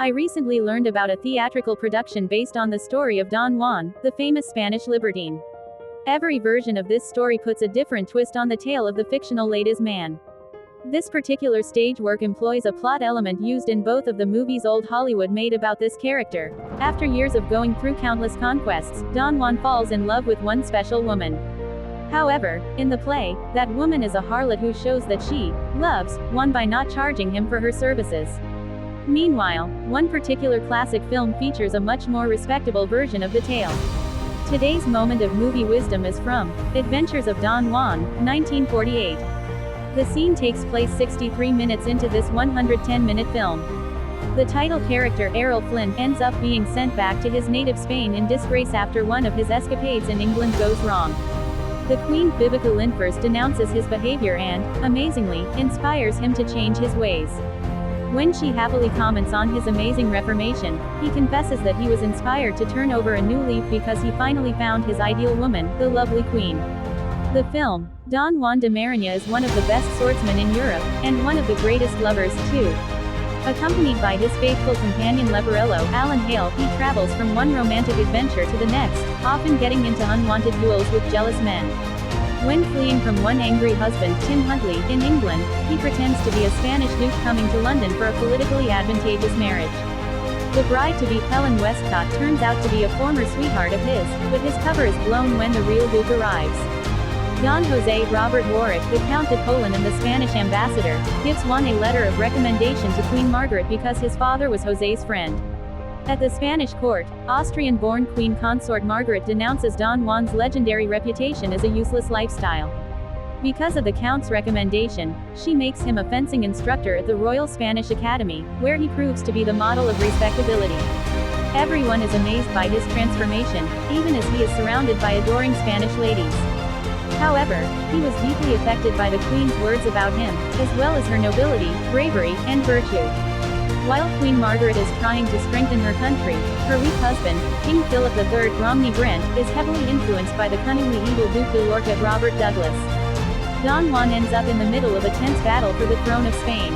I recently learned about a theatrical production based on the story of Don Juan, the famous Spanish libertine. Every version of this story puts a different twist on the tale of the fictional ladies' man. This particular stage work employs a plot element used in both of the movies old Hollywood made about this character. After years of going through countless conquests, Don Juan falls in love with one special woman. However, in the play, that woman is a harlot who shows that she loves Juan by not charging him for her services. Meanwhile, one particular classic film features a much more respectable version of the tale. Today's moment of movie wisdom is from Adventures of Don Juan, 1948. The scene takes place 63 minutes into this 110-minute film. The title character Errol Flynn ends up being sent back to his native Spain in disgrace after one of his escapades in England goes wrong. The Queen Vivica Lindfors denounces his behavior and, amazingly, inspires him to change his ways. When she happily comments on his amazing reformation, he confesses that he was inspired to turn over a new leaf because he finally found his ideal woman, the lovely Queen. The film, Don Juan de Marigny, is one of the best swordsmen in Europe, and one of the greatest lovers, too. Accompanied by his faithful companion Leporello, Alan Hale, he travels from one romantic adventure to the next, often getting into unwanted duels with jealous men. When fleeing from one angry husband, Tim Huntley, in England, he pretends to be a Spanish duke coming to London for a politically advantageous marriage. The bride-to-be, Helen Westcott, turns out to be a former sweetheart of his, but his cover is blown when the real duke arrives. Don Jose Robert Warwick, the Count de Poland and the Spanish ambassador, gives Juan a letter of recommendation to Queen Margaret because his father was Jose's friend. At the Spanish court, Austrian-born Queen Consort Margaret denounces Don Juan's legendary reputation as a useless lifestyle. Because of the Count's recommendation, she makes him a fencing instructor at the Royal Spanish Academy, where he proves to be the model of respectability. Everyone is amazed by his transformation, even as he is surrounded by adoring Spanish ladies. However, he was deeply affected by the Queen's words about him, as well as her nobility, bravery, and virtue. While Queen Margaret is trying to strengthen her country, her weak husband, King Philip III Romney Brent, is heavily influenced by the cunningly evil Duke de Lorca Robert Douglas. Don Juan ends up in the middle of a tense battle for the throne of Spain.